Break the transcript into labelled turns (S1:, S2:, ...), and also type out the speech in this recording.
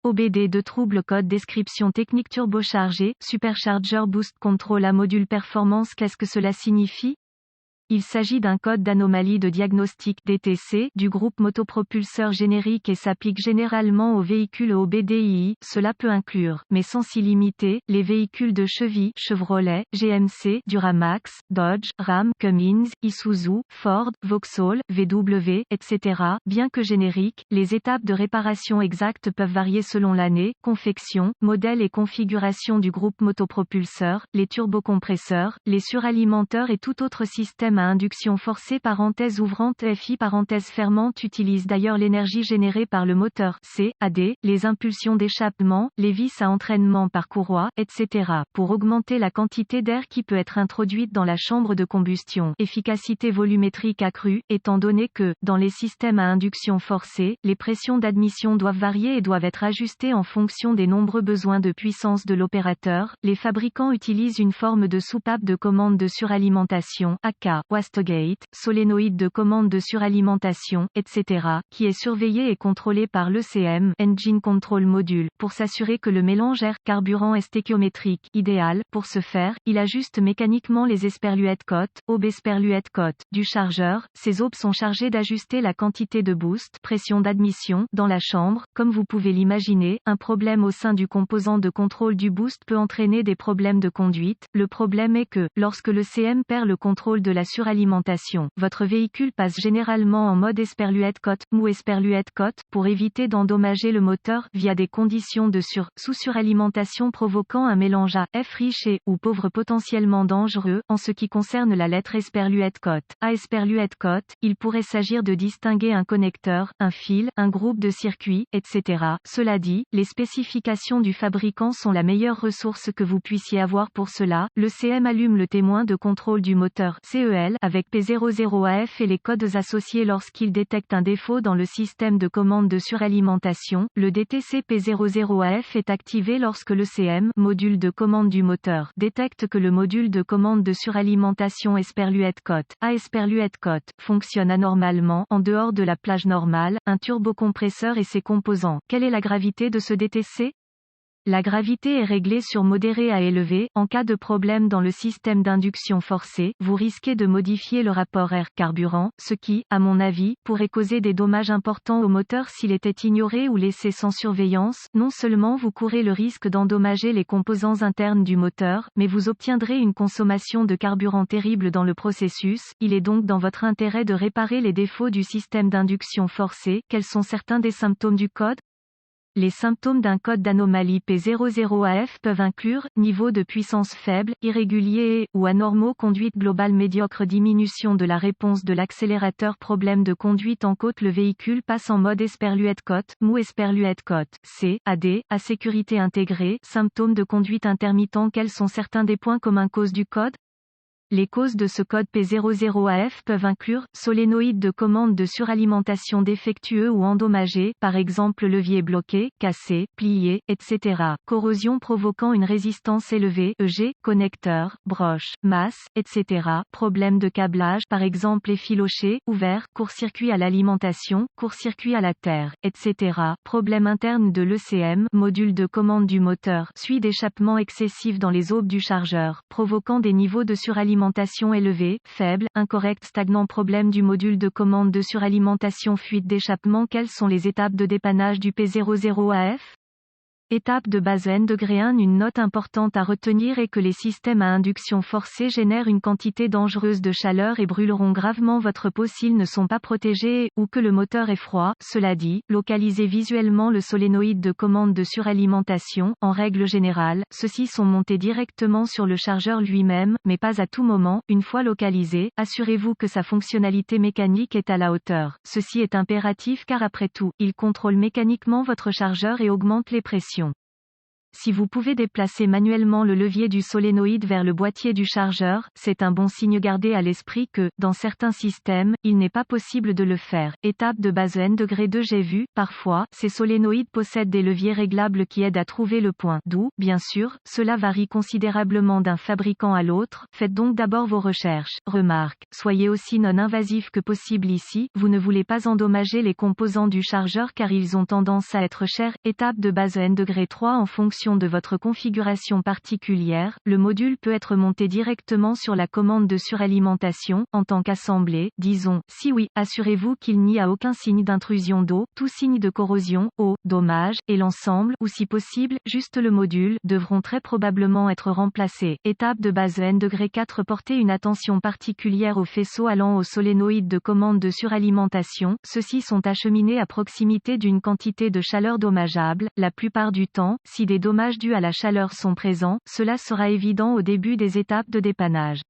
S1: OBD de trouble code description technique turbochargé, supercharger boost control à module performance. Qu'est-ce que cela signifie? Il s'agit d'un code d'anomalie de diagnostic DTC du groupe motopropulseur générique et s'applique généralement aux véhicules OBDII. Cela peut inclure, mais sans s'y limiter, les véhicules de Chevy, Chevrolet, GMC, Duramax, Dodge, Ram, Cummins, Isuzu, Ford, Vauxhall, VW, etc. Bien que génériques, les étapes de réparation exactes peuvent varier selon l'année, confection, modèle et configuration du groupe motopropulseur, les turbocompresseurs, les suralimenteurs et tout autre système à induction forcée parenthèse ouvrante FI parenthèse fermante utilise d'ailleurs l'énergie générée par le moteur CAD, les impulsions d'échappement, les vis à entraînement par courroie, etc. pour augmenter la quantité d'air qui peut être introduite dans la chambre de combustion. Efficacité volumétrique accrue, étant donné que, dans les systèmes à induction forcée, les pressions d'admission doivent varier et doivent être ajustées en fonction des nombreux besoins de puissance de l'opérateur, les fabricants utilisent une forme de soupape de commande de suralimentation, AK, wastegate, solénoïde de commande de suralimentation, etc., qui est surveillée et contrôlée par l'ECM, Engine Control Module, pour s'assurer que le mélange air-carburant est stéchiométrique, idéal. Pour ce faire, il ajuste mécaniquement les esperluettes cotes, aubes esperluettes cotes, du chargeur. Ces aubes sont chargées d'ajuster la quantité de boost, pression d'admission, dans la chambre. Comme vous pouvez l'imaginer, un problème au sein du composant de contrôle du boost peut entraîner des problèmes de conduite. Le problème est que, lorsque l'ECM perd le contrôle de la suralimentation, votre véhicule passe généralement en mode esperluette cote, mou esperluette cote, pour éviter d'endommager le moteur, via des conditions de sous-suralimentation provoquant un mélange à F riche et, ou pauvre potentiellement dangereux. En ce qui concerne la lettre esperluette cote, A esperluette cote, il pourrait s'agir de distinguer un connecteur, un fil, un groupe de circuits, etc. Cela dit, les spécifications du fabricant sont la meilleure ressource que vous puissiez avoir pour cela. Le CM allume le témoin de contrôle du moteur, CEL, avec P00AF et les codes associés lorsqu'il détecte un défaut dans le système de commande de suralimentation. Le DTC P00AF est activé lorsque le CM, module de commande du moteur, détecte que le module de commande de suralimentation esperluette cote, A esperluette cote, fonctionne anormalement, en dehors de la plage normale, un turbocompresseur et ses composants. Quelle est la gravité de ce DTC? La gravité est réglée sur modéré à élevé. En cas de problème dans le système d'induction forcée, vous risquez de modifier le rapport air-carburant, ce qui, à mon avis, pourrait causer des dommages importants au moteur s'il était ignoré ou laissé sans surveillance. Non seulement vous courez le risque d'endommager les composants internes du moteur, mais vous obtiendrez une consommation de carburant terrible dans le processus. Il est donc dans votre intérêt de réparer les défauts du système d'induction forcée. Quels sont certains des symptômes du code? Les symptômes d'un code d'anomalie P00AF peuvent inclure, niveau de puissance faible, irrégulier ou anormaux, conduite globale médiocre, diminution de la réponse de l'accélérateur, problème de conduite en côte, le véhicule passe en mode esperluette cote, mou esperluette cote, CAD, à sécurité intégrée, symptômes de conduite intermittent. Quels sont certains des points communs causes du code? Les causes de ce code P00AF peuvent inclure, solénoïde de commande de suralimentation défectueux ou endommagé, par exemple levier bloqué, cassé, plié, etc. Corrosion provoquant une résistance élevée, EG, connecteur, broche, masse, etc. Problème de câblage, par exemple effiloché, ouvert, court-circuit à l'alimentation, court-circuit à la terre, etc. Problème interne de l'ECM, module de commande du moteur, suie d'échappement excessif dans les aubes du chargeur, provoquant des niveaux de suralimentation élevés, faibles, incorrects, stagnants, problème du module de commande de suralimentation, fuite d'échappement. Quelles sont les étapes de dépannage du P00AF? Étape de base N degré 1. Une note importante à retenir est que les systèmes à induction forcée génèrent une quantité dangereuse de chaleur et brûleront gravement votre peau s'ils ne sont pas protégés, ou que le moteur est froid. Cela dit, localisez visuellement le solénoïde de commande de suralimentation. En règle générale, ceux-ci sont montés directement sur le chargeur lui-même, mais pas à tout moment. Une fois localisé, assurez-vous que sa fonctionnalité mécanique est à la hauteur. Ceci est impératif car après tout, il contrôle mécaniquement votre chargeur et augmente les pressions. Si vous pouvez déplacer manuellement le levier du solénoïde vers le boîtier du chargeur, c'est un bon signe. Gardez à l'esprit que, dans certains systèmes, il n'est pas possible de le faire. Étape de base N degré 2. J'ai vu, parfois, ces solénoïdes possèdent des leviers réglables qui aident à trouver le point d'où, bien sûr, cela varie considérablement d'un fabricant à l'autre. Faites donc d'abord vos recherches. Remarque, soyez aussi non invasif que possible ici, vous ne voulez pas endommager les composants du chargeur car ils ont tendance à être chers. Étape de base N degré 3. En fonction de votre configuration particulière, le module peut être monté directement sur la commande de suralimentation, en tant qu'assemblée, disons. Si oui, assurez-vous qu'il n'y a aucun signe d'intrusion d'eau, tout signe de corrosion, eau, dommage, et l'ensemble, ou si possible, juste le module, devront très probablement être remplacés. Étape de base N degré 4. Portez une attention particulière aux faisceaux allant au solénoïde de commande de suralimentation. Ceux-ci sont acheminés à proximité d'une quantité de chaleur dommageable. La plupart du temps, si des dommages dus à la chaleur sont présents, cela sera évident au début des étapes de dépannage.